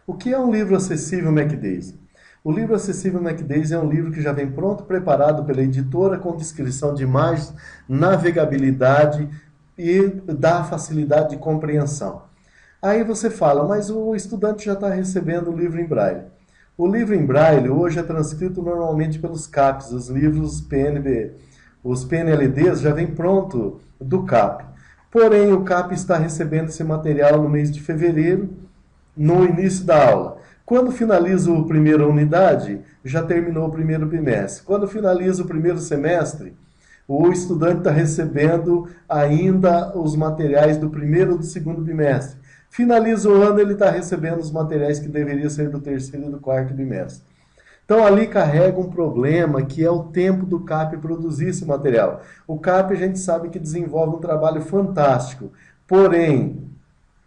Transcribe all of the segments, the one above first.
O que é um livro acessível MacDaisy? O livro acessível MacDaisy é um livro que já vem pronto, preparado pela editora, com descrição de imagens, navegabilidade e dá facilidade de compreensão. Aí você fala, mas o estudante já está recebendo o livro em braille. O livro em braille hoje é transcrito normalmente pelos CAPs, os livros PNB, os PNLDs já vem pronto do CAP. Porém, o CAP está recebendo esse material no mês de fevereiro, no início da aula. Quando finaliza a primeira unidade, já terminou o primeiro bimestre. Quando finaliza o primeiro semestre, o estudante está recebendo ainda os materiais do primeiro ou do segundo bimestre. Finaliza o ano, ele está recebendo os materiais que deveriam ser do terceiro e do quarto bimestre. Então ali carrega um problema que é o tempo do CAP produzir esse material. O CAP a gente sabe que desenvolve um trabalho fantástico, porém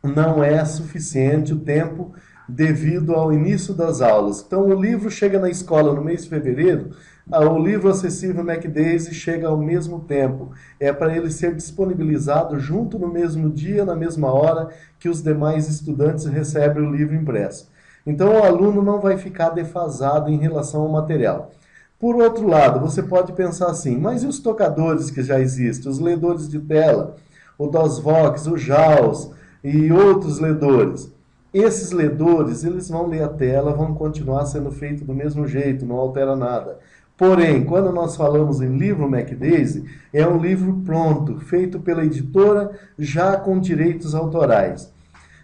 não é suficiente o tempo devido ao início das aulas. Então o livro chega na escola no mês de fevereiro, o livro acessível MacDaisy chega ao mesmo tempo. É para ele ser disponibilizado junto no mesmo dia, na mesma hora que os demais estudantes recebem o livro impresso. Então o aluno não vai ficar defasado em relação ao material. Por outro lado, você pode pensar assim, mas e os tocadores que já existem, os ledores de tela, o DOSVox, o JAWS e outros ledores? Esses ledores, eles vão ler a tela, vão continuar sendo feito do mesmo jeito, não altera nada. Porém, quando nós falamos em livro MacDaisy, é um livro pronto, feito pela editora, já com direitos autorais.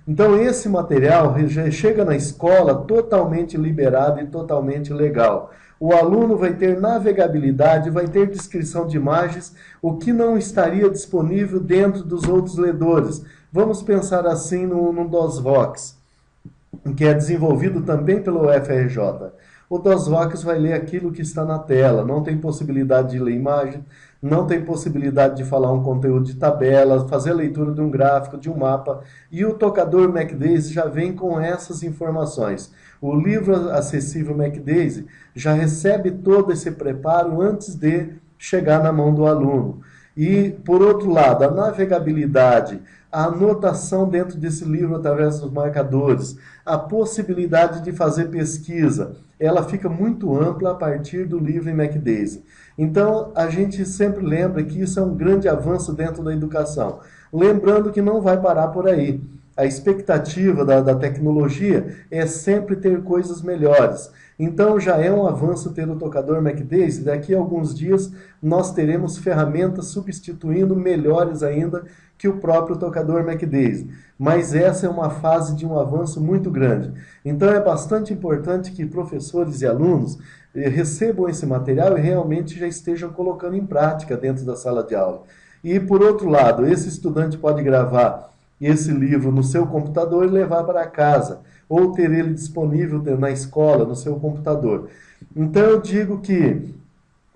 Então esse material já chega na escola totalmente liberado e totalmente legal. O aluno vai ter navegabilidade, vai ter descrição de imagens, o que não estaria disponível dentro dos outros ledores. Vamos pensar assim no DOSVox, que é desenvolvido também pelo UFRJ. O DOSVox vai ler aquilo que está na tela, não tem possibilidade de ler imagem, não tem possibilidade de falar um conteúdo de tabela, fazer a leitura de um gráfico, de um mapa, e o tocador MacDaisy já vem com essas informações. O livro acessível MacDaisy já recebe todo esse preparo antes de chegar na mão do aluno. E, por outro lado, a navegabilidade, a anotação dentro desse livro através dos marcadores, a possibilidade de fazer pesquisa, ela fica muito ampla a partir do livro em MacDaisy. Então, a gente sempre lembra que isso é um grande avanço dentro da educação. Lembrando que não vai parar por aí. A expectativa da tecnologia é sempre ter coisas melhores. Então já é um avanço ter o tocador MacDaisy. Daqui a alguns dias nós teremos ferramentas substituindo melhores ainda que o próprio tocador MacDaisy. Mas essa é uma fase de um avanço muito grande. Então é bastante importante que professores e alunos recebam esse material e realmente já estejam colocando em prática dentro da sala de aula. E por outro lado, esse estudante pode gravar esse livro no seu computador e levar para casa, ou ter ele disponível na escola, no seu computador. Então eu digo que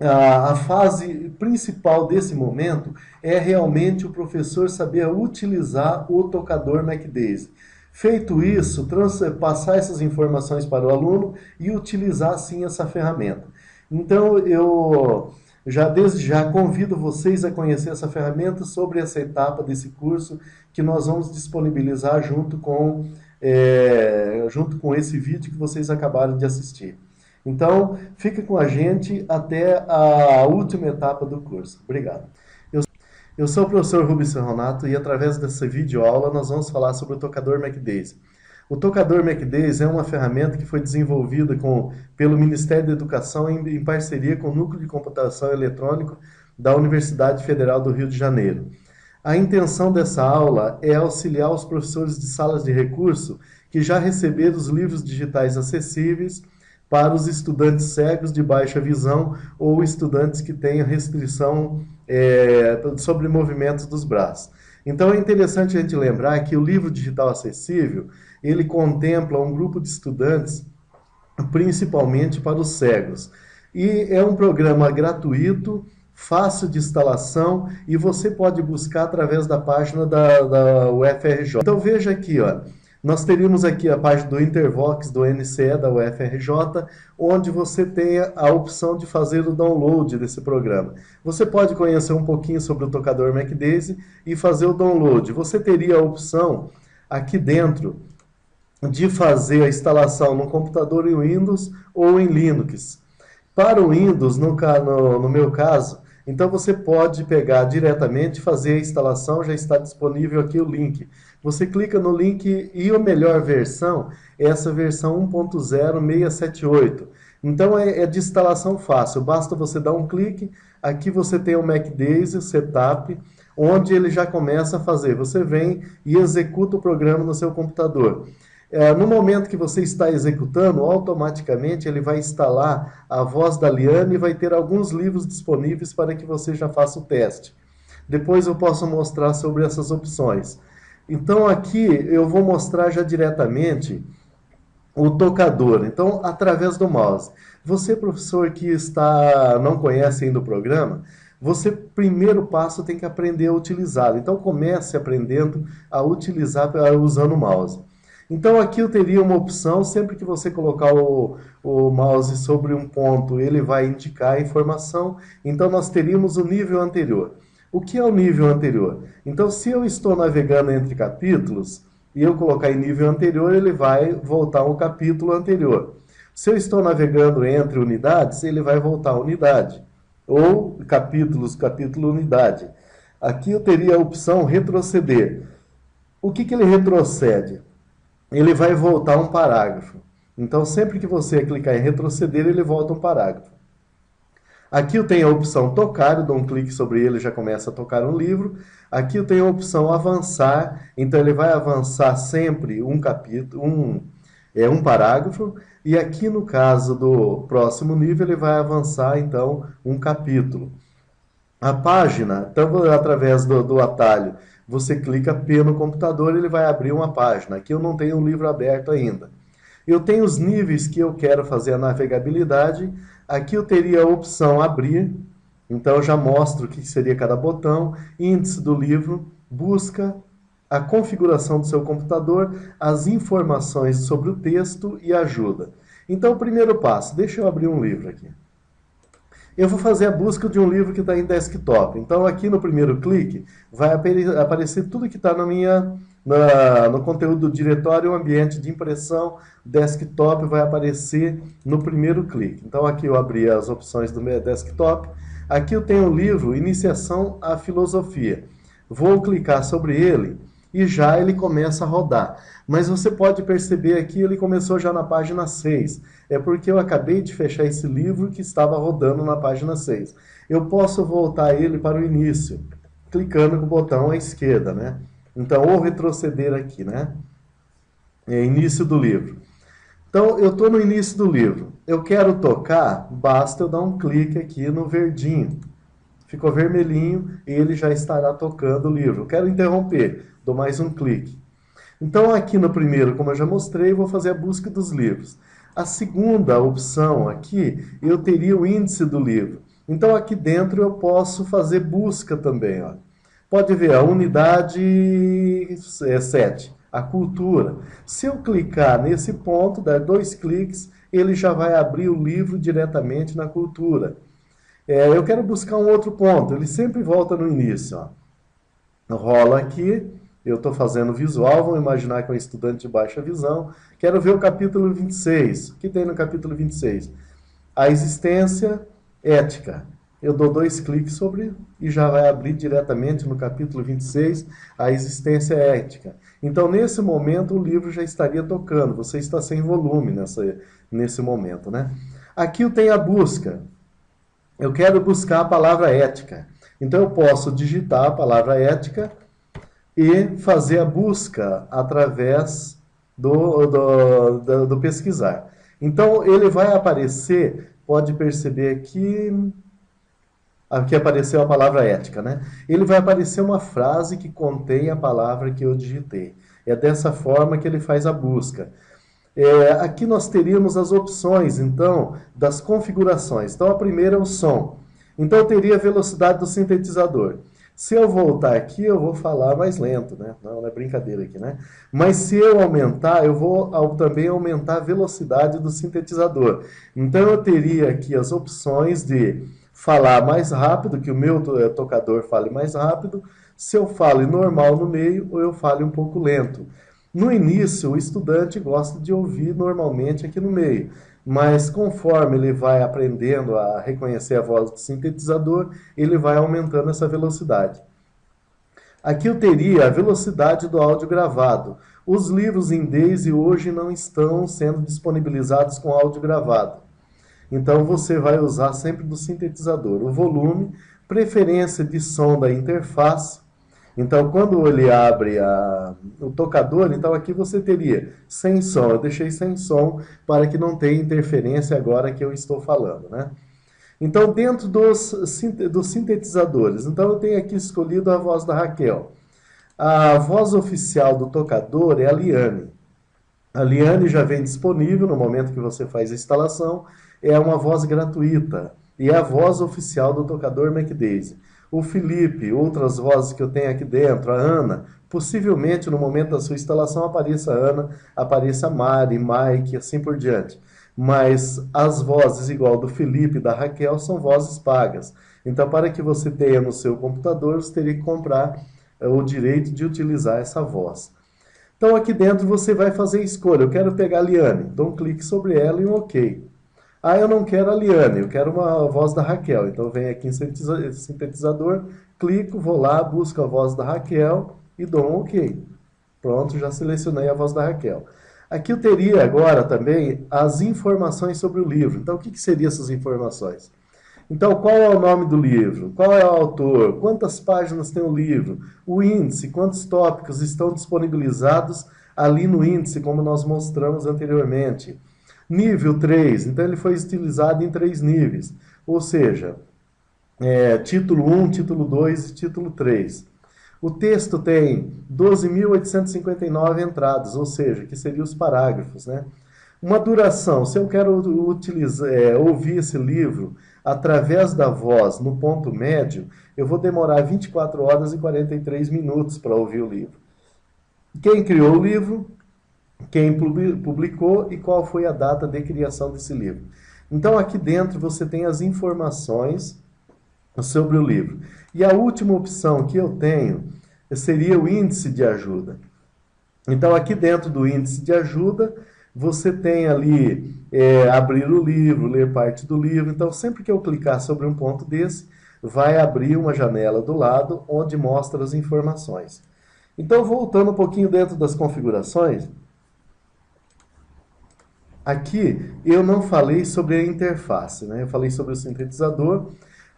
a fase principal desse momento é realmente o professor saber utilizar o tocador MacDaisy. Feito isso, passar essas informações para o aluno e utilizar sim essa ferramenta. Então eu desde já convido vocês a conhecer essa ferramenta sobre essa etapa desse curso que nós vamos disponibilizar junto com esse vídeo que vocês acabaram de assistir. Então, fique com a gente até a última etapa do curso. Obrigado. Eu sou o professor Rubens Ferronato e através dessa videoaula nós vamos falar sobre o tocador MacDaisy. O tocador MacDaisy é uma ferramenta que foi desenvolvida pelo Ministério da Educação em parceria com o Núcleo de Computação Eletrônico da Universidade Federal do Rio de Janeiro. A intenção dessa aula é auxiliar os professores de salas de recurso que já receberam os livros digitais acessíveis para os estudantes cegos de baixa visão ou estudantes que tenham restrição sobre movimentos dos braços. Então é interessante a gente lembrar que o livro digital acessível, ele contempla um grupo de estudantes, principalmente para os cegos. E é um programa gratuito, fácil de instalação, e você pode buscar através da página da UFRJ. Então veja aqui, ó, nós teríamos aqui a página do Intervox, do NCE, da UFRJ, onde você tem a opção de fazer o download desse programa. Você pode conhecer um pouquinho sobre o tocador MacDaisy e fazer o download. Você teria a opção aqui dentro de fazer a instalação no computador em Windows ou em Linux. Para o Windows, no meu caso, então você pode pegar diretamente, fazer a instalação, já está disponível aqui o link. Você clica no link e a melhor versão é essa versão 1.0678. Então é de instalação fácil, basta você dar um clique, aqui você tem o MacDaisy, o setup, onde ele já começa a fazer. Você vem e executa o programa no seu computador. No momento que você está executando, automaticamente ele vai instalar a voz da Liane e vai ter alguns livros disponíveis para que você já faça o teste. Depois eu posso mostrar sobre essas opções. Então aqui eu vou mostrar já diretamente o tocador. Então, através do mouse. Você, professor, que não conhece ainda o programa, você, primeiro passo, tem que aprender a utilizá-lo. Então, comece aprendendo a utilizar usando o mouse. Então, aqui eu teria uma opção, sempre que você colocar o mouse sobre um ponto, ele vai indicar a informação. Então, nós teríamos o nível anterior. O que é o nível anterior? Então, se eu estou navegando entre capítulos, e eu colocar em nível anterior, ele vai voltar ao capítulo anterior. Se eu estou navegando entre unidades, ele vai voltar à unidade. Ou capítulos, capítulo, unidade. Aqui eu teria a opção retroceder. O que ele retrocede? Ele vai voltar um parágrafo. Então, sempre que você clicar em retroceder, ele volta um parágrafo. Aqui eu tenho a opção tocar, eu dou um clique sobre ele e já começa a tocar um livro. Aqui eu tenho a opção avançar, então ele vai avançar sempre um capítulo, um parágrafo. E aqui no caso do próximo nível, ele vai avançar então um capítulo. A página, então através do atalho, você clica P no computador, ele vai abrir uma página. Aqui eu não tenho o livro aberto ainda. Eu tenho os níveis que eu quero fazer a navegabilidade. Aqui eu teria a opção abrir, então eu já mostro o que seria cada botão, índice do livro, busca, a configuração do seu computador, as informações sobre o texto e ajuda. Então o primeiro passo, deixa eu abrir um livro aqui. Eu vou fazer a busca de um livro que está em desktop. Então aqui no primeiro clique vai aparecer tudo que está no conteúdo do diretório, o ambiente de impressão, desktop vai aparecer no primeiro clique. Então aqui eu abri as opções do meu desktop. Aqui eu tenho o livro Iniciação à Filosofia. Vou clicar sobre ele e já ele começa a rodar. Mas você pode perceber aqui, ele começou já na página 6. É porque eu acabei de fechar esse livro que estava rodando na página 6. Eu posso voltar ele para o início, clicando com o botão à esquerda, né? Então, ou retroceder aqui, né? É início do livro. Então, eu estou no início do livro. Eu quero tocar, basta eu dar um clique aqui no verdinho. Ficou vermelhinho e ele já estará tocando o livro. Eu quero interromper, dou mais um clique. Então, aqui no primeiro, como eu já mostrei, eu vou fazer a busca dos livros. A segunda opção aqui, eu teria o índice do livro. Então, aqui dentro eu posso fazer busca também, ó. Pode ver, a unidade 7, a cultura. Se eu clicar nesse ponto, dar 2 cliques, ele já vai abrir o livro diretamente na cultura. Eu quero buscar um outro ponto, ele sempre volta no início. Ó. Rola aqui, eu estou fazendo visual, vamos imaginar que é um estudante de baixa visão. Quero ver o capítulo 26. O que tem no capítulo 26? A existência ética. Eu dou 2 cliques sobre e já vai abrir diretamente no capítulo 26 a existência ética. Então, nesse momento, o livro já estaria tocando. Você está sem volume nesse momento, né? Aqui eu tenho a busca. Eu quero buscar a palavra ética. Então, eu posso digitar a palavra ética e fazer a busca através do pesquisar. Então, ele vai aparecer, pode perceber aqui apareceu a palavra ética, né? Ele vai aparecer uma frase que contém a palavra que eu digitei. É dessa forma que ele faz a busca. Aqui nós teríamos as opções, então, das configurações. Então, a primeira é o som. Então, eu teria a velocidade do sintetizador. Se eu voltar aqui, eu vou falar mais lento, né? Não é brincadeira aqui, né? Mas se eu aumentar, eu vou também aumentar a velocidade do sintetizador. Então, eu teria aqui as opções de falar mais rápido, que o meu tocador fale mais rápido, se eu falo normal no meio ou eu fale um pouco lento. No início, o estudante gosta de ouvir normalmente aqui no meio, mas conforme ele vai aprendendo a reconhecer a voz do sintetizador, ele vai aumentando essa velocidade. Aqui eu teria a velocidade do áudio gravado. Os livros em DAISY hoje não estão sendo disponibilizados com áudio gravado. Então você vai usar sempre do sintetizador. O volume, preferência de som da interface. Então quando ele abre o tocador, então aqui você teria sem som. Eu deixei sem som para que não tenha interferência agora que eu estou falando, né? Então, dentro dos sintetizadores, então eu tenho aqui escolhido a voz da Raquel. A voz oficial do tocador é a Liane. A Liane já vem disponível no momento que você faz a instalação, é uma voz gratuita e é a voz oficial do tocador MacDaisy. O Felipe, outras vozes que eu tenho aqui dentro, a Ana, possivelmente no momento da sua instalação apareça a Ana, apareça a Mari, Mike, assim por diante. Mas as vozes igual do Felipe e da Raquel são vozes pagas. Então, para que você tenha no seu computador, você teria que comprar o direito de utilizar essa voz. Então, aqui dentro você vai fazer a escolha. Eu quero pegar a Liane. Então, clique sobre ela e um OK. Ah, eu não quero a Liane, eu quero uma voz da Raquel. Então, eu venho aqui em sintetizador, clico, vou lá, busco a voz da Raquel e dou um OK. Pronto, já selecionei a voz da Raquel. Aqui eu teria agora também as informações sobre o livro. Então, o que seriam essas informações? Então, qual é o nome do livro? Qual é o autor? Quantas páginas tem o livro? O índice, quantos tópicos estão disponibilizados ali no índice, como nós mostramos anteriormente. Nível 3, então ele foi estilizado em 3 níveis, ou seja, título 1, título 2 e título 3. O texto tem 12.859 entradas, ou seja, que seriam os parágrafos, né? Uma duração, se eu quero ouvir esse livro através da voz no ponto médio, eu vou demorar 24 horas e 43 minutos para ouvir o livro. Quem criou o livro, quem publicou e qual foi a data de criação desse livro. Então aqui dentro você tem as informações sobre o livro. E a última opção que eu tenho seria o índice de ajuda. Então, aqui dentro do índice de ajuda, você tem ali abrir o livro, ler parte do livro. Então, sempre que eu clicar sobre um ponto desse, vai abrir uma janela do lado onde mostra as informações. Então, voltando um pouquinho dentro das configurações, aqui eu não falei sobre a interface, né? Eu falei sobre o sintetizador.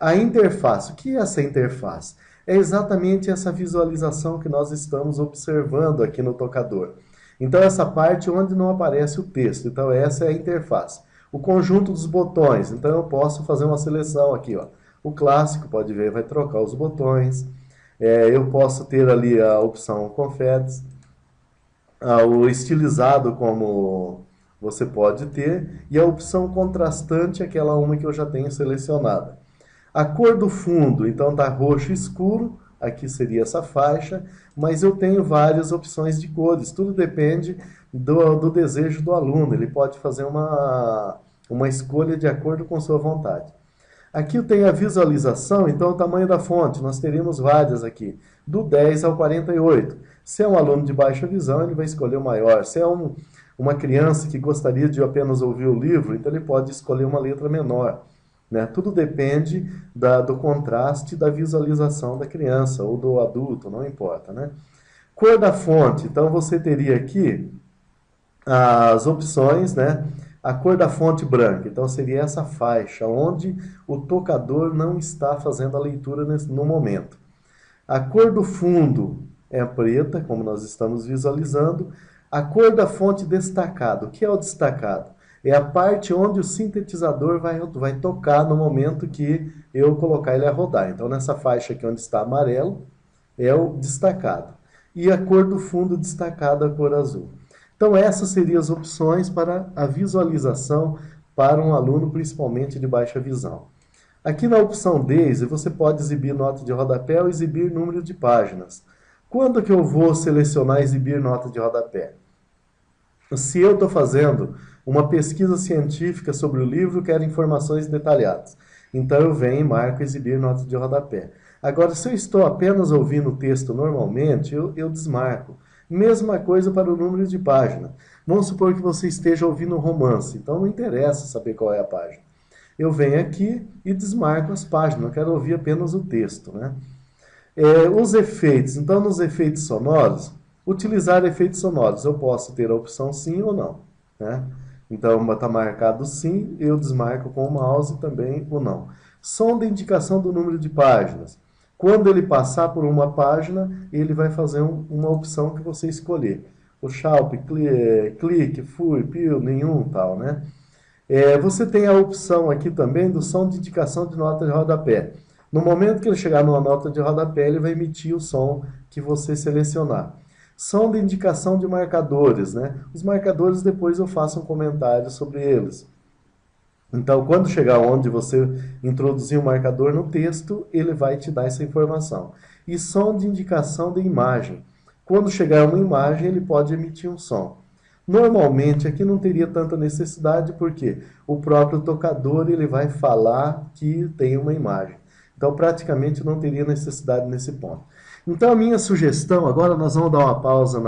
A interface, o que é essa interface? É exatamente essa visualização que nós estamos observando aqui no tocador. Então, essa parte onde não aparece o texto. Então, essa é a interface. O conjunto dos botões. Então, eu posso fazer uma seleção aqui, ó. O clássico, pode ver, vai trocar os botões. Eu posso ter ali a opção confetes. O estilizado, como você pode ter. E a opção contrastante, aquela uma que eu já tenho selecionada. A cor do fundo, então está roxo escuro, aqui seria essa faixa, mas eu tenho várias opções de cores, tudo depende do desejo do aluno, ele pode fazer uma escolha de acordo com sua vontade. Aqui eu tenho a visualização, então o tamanho da fonte, nós teremos várias aqui, do 10 ao 48. Se é um aluno de baixa visão, ele vai escolher o maior. Se é uma criança que gostaria de apenas ouvir o livro, então ele pode escolher uma letra menor. Né? Tudo depende do contraste da visualização da criança ou do adulto, não importa. Né? Cor da fonte, então você teria aqui as opções, né? A cor da fonte branca, então seria essa faixa, onde o tocador não está fazendo a leitura no momento. A cor do fundo é preta, como nós estamos visualizando. A cor da fonte destacado, o que é o destacado? É a parte onde o sintetizador vai tocar no momento que eu colocar ele a rodar. Então, nessa faixa aqui onde está amarelo, é o destacado. E a cor do fundo destacada, a cor azul. Então, essas seriam as opções para a visualização para um aluno, principalmente de baixa visão. Aqui na opção DAISY, você pode exibir nota de rodapé ou exibir número de páginas. Quando que eu vou selecionar exibir nota de rodapé? Se eu estou fazendo uma pesquisa científica sobre o livro, quero informações detalhadas. Então eu venho e marco exibir nota de rodapé. Agora, se eu estou apenas ouvindo o texto normalmente, eu desmarco. Mesma coisa para o número de página. Vamos supor que você esteja ouvindo um romance, então não interessa saber qual é a página. Eu venho aqui e desmarco as páginas, eu quero ouvir apenas o texto, né? Os efeitos, então nos efeitos sonoros, utilizar efeitos sonoros, eu posso ter a opção sim ou não, né? Então está marcado sim, eu desmarco com o mouse também o não. Som de indicação do número de páginas. Quando ele passar por uma página, ele vai fazer uma opção que você escolher. O Sharp, clique, fui, pio, nenhum, tal, né? Você tem a opção aqui também do som de indicação de nota de rodapé. No momento que ele chegar numa nota de rodapé, ele vai emitir o som que você selecionar. Som de indicação de marcadores, né? Os marcadores depois eu faço um comentário sobre eles. Então, quando chegar onde você introduzir um marcador no texto, ele vai te dar essa informação. E som de indicação de imagem. Quando chegar uma imagem, ele pode emitir um som. Normalmente aqui não teria tanta necessidade porque o próprio tocador ele vai falar que tem uma imagem. Então praticamente não teria necessidade nesse ponto. Então a minha sugestão, agora nós vamos dar uma pausa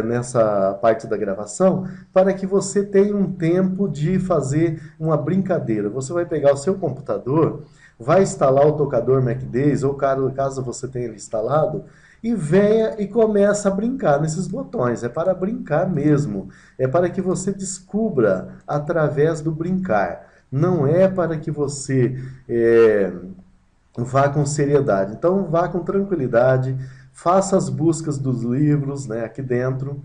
nessa parte da gravação, para que você tenha um tempo de fazer uma brincadeira. Você vai pegar o seu computador, vai instalar o tocador MacDays, ou caso você tenha ele instalado, e venha e começa a brincar nesses botões. É para brincar mesmo. É para que você descubra através do brincar. Não é para que você vá com seriedade. Então vá com tranquilidade, faça as buscas dos livros, né, aqui dentro.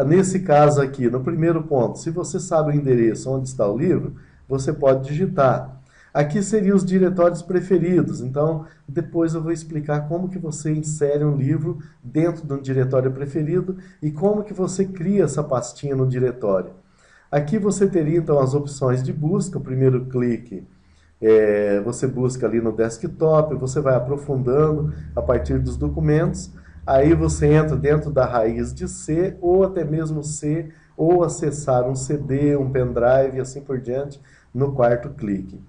Nesse caso aqui, no primeiro ponto, se você sabe o endereço onde está o livro, você pode digitar. Aqui seriam os diretórios preferidos, então depois eu vou explicar como que você insere um livro dentro de um diretório preferido e como que você cria essa pastinha no diretório. Aqui você teria então as opções de busca, o primeiro clique, você busca ali no desktop, você vai aprofundando a partir dos documentos, aí você entra dentro da raiz de C, ou até mesmo C, ou acessar um CD, um pendrive e assim por diante no quarto clique.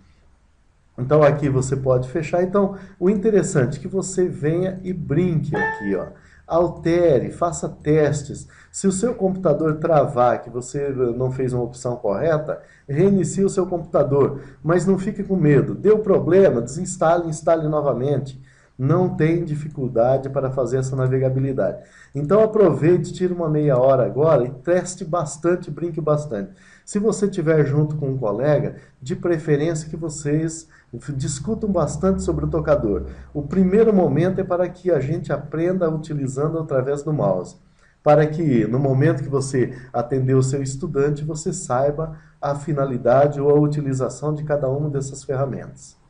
Então aqui você pode fechar. Então o interessante é que você venha e brinque aqui, ó. Altere, faça testes. Se o seu computador travar, que você não fez uma opção correta, reinicie o seu computador. Mas não fique com medo. Deu problema, desinstale e instale novamente. Não tem dificuldade para fazer essa navegabilidade. Então aproveite, tire uma meia hora agora e teste bastante, brinque bastante. Se você estiver junto com um colega, de preferência que vocês discutam bastante sobre o tocador. O primeiro momento é para que a gente aprenda utilizando através do mouse. Para que no momento que você atender o seu estudante, você saiba a finalidade ou a utilização de cada uma dessas ferramentas.